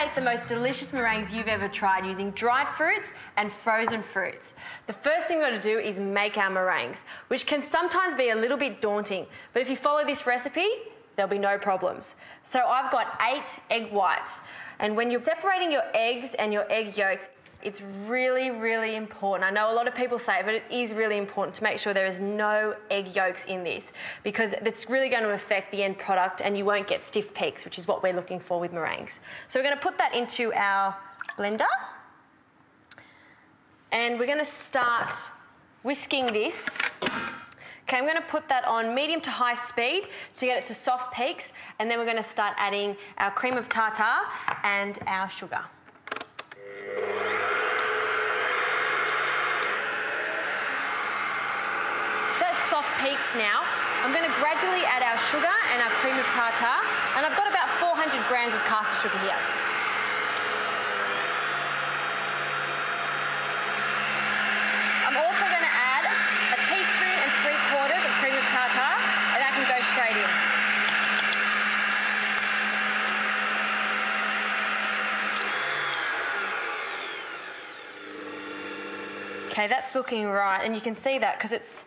make the most delicious meringues you've ever tried using dried fruits and frozen fruits. The first thing we've got to do is make our meringues, which can sometimes be a little bit daunting, but if you follow this recipe, there'll be no problems. So I've got 8 egg whites, and when you're separating your eggs and your egg yolks, it's really, really important. I know a lot of people say it, but it is really important to make sure there is no egg yolks in this, because it's really going to affect the end product and you won't get stiff peaks, which is what we're looking for with meringues. So we're going to put that into our blender, and we're going to start whisking this. Okay, I'm going to put that on medium to high speed to get it to soft peaks, and then we're going to start adding our cream of tartar and our sugar. Soft peaks now. I'm going to gradually add our sugar and our cream of tartar, and I've got about 400 grams of caster sugar here. I'm also going to add a teaspoon and 3/4 of cream of tartar, and that can go straight in. Okay, that's looking right, and you can see that because it's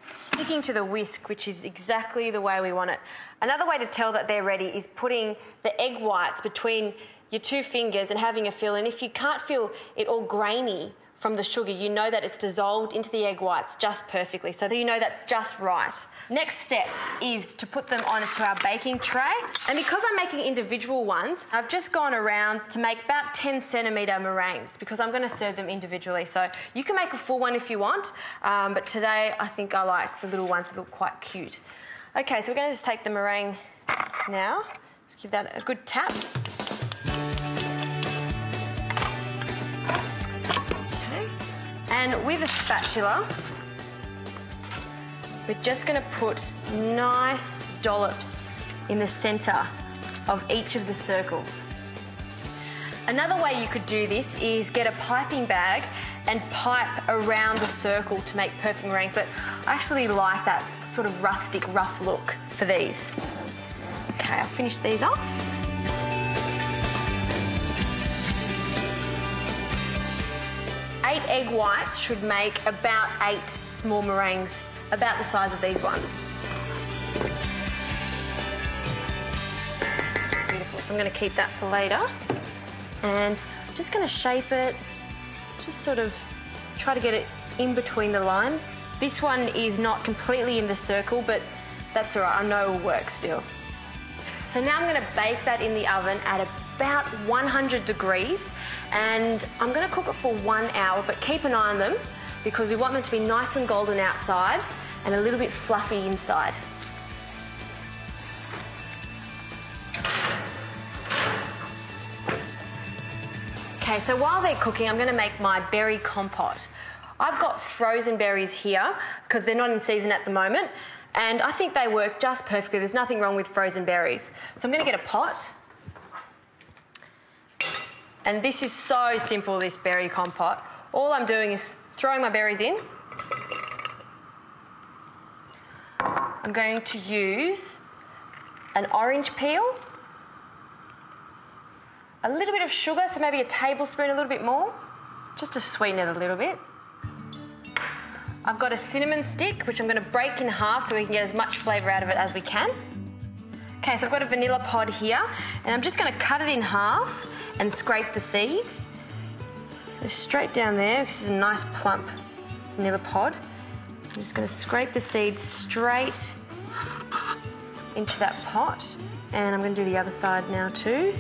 sticking to the whisk, which is exactly the way we want it. Another way to tell that they're ready is putting the egg whites between your 2 fingers and having a feel. And if you can't feel it all grainy from the sugar, you know that it's dissolved into the egg whites just perfectly, so that you know that's just right. Next step is to put them onto our baking tray. And because I'm making individual ones, I've just gone around to make about 10 centimetre meringues, because I'm going to serve them individually. So you can make a full one if you want, but today I think I like the little ones that look quite cute. Okay, so we're going to just take the meringue now. Just give that a good tap. And with a spatula, we're just going to put nice dollops in the centre of each of the circles. Another way you could do this is get a piping bag and pipe around the circle to make perfect meringues, but I actually like that sort of rustic, rough look for these. Okay, I'll finish these off. 8 egg whites should make about 8 small meringues, about the size of these ones. Beautiful, so I'm going to keep that for later. And I'm just going to shape it, just sort of try to get it in between the lines. This one is not completely in the circle, but that's all right, I know it will work still. So now I'm going to bake that in the oven at about 100 degrees, and I'm going to cook it for 1 hour, but keep an eye on them because we want them to be nice and golden outside and a little bit fluffy inside. Okay, so while they're cooking, I'm going to make my berry compote. I've got frozen berries here because they're not in season at the moment, and I think they work just perfectly. There's nothing wrong with frozen berries. So I'm going to get a pot. And this is so simple, this berry compote. All I'm doing is throwing my berries in. I'm going to use an orange peel, a little bit of sugar, so maybe a tablespoon, a little bit more, just to sweeten it a little bit. I've got a cinnamon stick, which I'm going to break in half so we can get as much flavour out of it as we can. Okay, so I've got a vanilla pod here, and I'm just going to cut it in half and scrape the seeds. So straight down there, this is a nice plump vanilla pod. I'm just going to scrape the seeds straight into that pot, and I'm going to do the other side now too.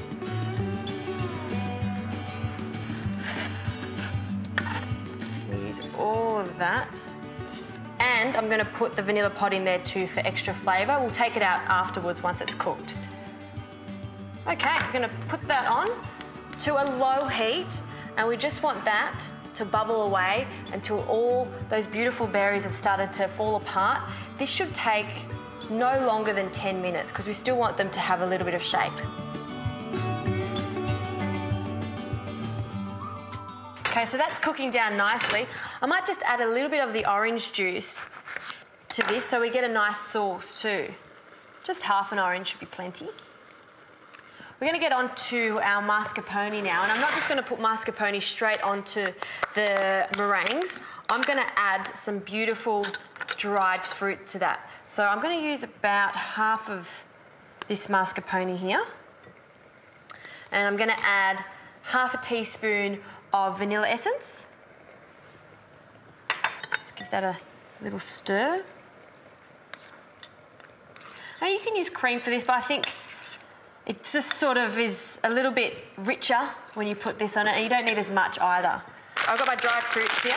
Use all of that. And I'm going to put the vanilla pod in there too for extra flavour. We'll take it out afterwards once it's cooked. Okay, I'm going to put that on to a low heat, and we just want that to bubble away until all those beautiful berries have started to fall apart. This should take no longer than 10 minutes because we still want them to have a little bit of shape. Okay, so that's cooking down nicely. I might just add a little bit of the orange juice to this so we get a nice sauce too. Just half an orange should be plenty. We're going to get on to our mascarpone now, and I'm not just going to put mascarpone straight onto the meringues. I'm going to add some beautiful dried fruit to that. So I'm going to use about half of this mascarpone here, and I'm going to add half a teaspoon of vanilla essence. Just give that a little stir. Now you can use cream for this, but I think it just sort of is a little bit richer when you put this on it, and you don't need as much either. I've got my dried fruits here.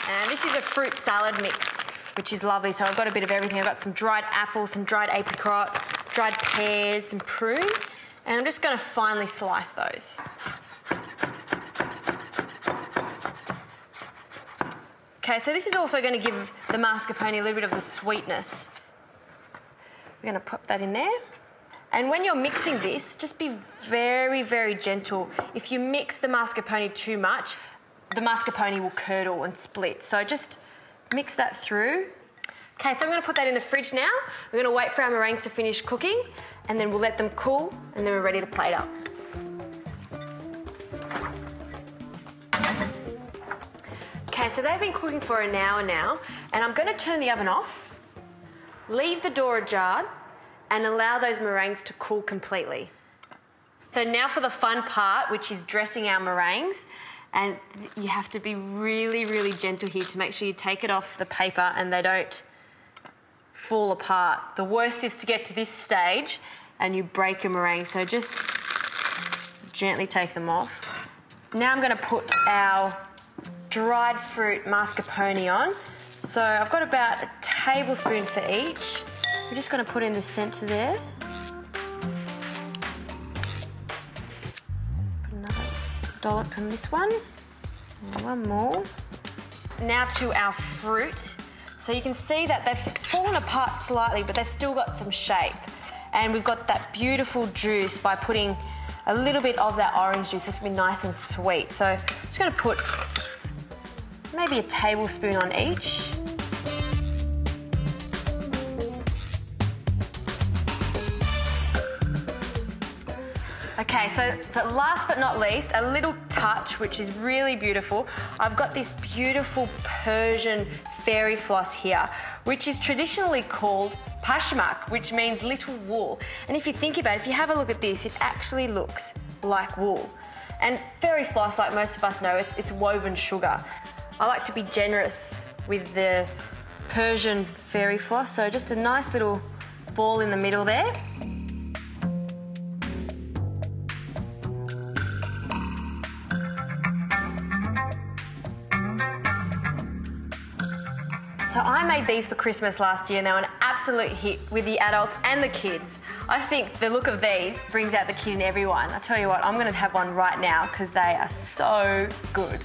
And this is a fruit salad mix, which is lovely. So I've got a bit of everything. I've got some dried apples, some dried apricot, dried pears, some prunes, and I'm just going to finely slice those. Okay, so this is also going to give the mascarpone a little bit of the sweetness. We're going to pop that in there. And when you're mixing this, just be very, very gentle. If you mix the mascarpone too much, the mascarpone will curdle and split. So just mix that through. Okay, so I'm going to put that in the fridge now. We're going to wait for our meringues to finish cooking, and then we'll let them cool, and then we're ready to plate up. Okay, so they've been cooking for an hour now, and I'm going to turn the oven off, leave the door ajar, and allow those meringues to cool completely. So now for the fun part, which is dressing our meringues. And you have to be really, really gentle here to make sure you take it off the paper and they don't fall apart. The worst is to get to this stage and you break your meringue, so just gently take them off. Now I'm going to put our dried fruit mascarpone on. So I've got about a tablespoon for each. We're just going to put in the centre there. Dollop from this one, and one more. Now to our fruit. So you can see that they've fallen apart slightly, but they've still got some shape. And we've got that beautiful juice by putting a little bit of that orange juice. That's gonna be nice and sweet. So I'm just gonna put maybe a tablespoon on each. Okay, so last but not least, a little touch, which is really beautiful. I've got this beautiful Persian fairy floss here, which is traditionally called pashmak, which means little wool. And if you think about it, if you have a look at this, it actually looks like wool. And fairy floss, like most of us know, it's woven sugar. I like to be generous with the Persian fairy floss, so just a nice little ball in the middle there. So I made these for Christmas last year and they were an absolute hit with the adults and the kids. I think the look of these brings out the kid in everyone. I tell you what, I'm going to have one right now because they are so good.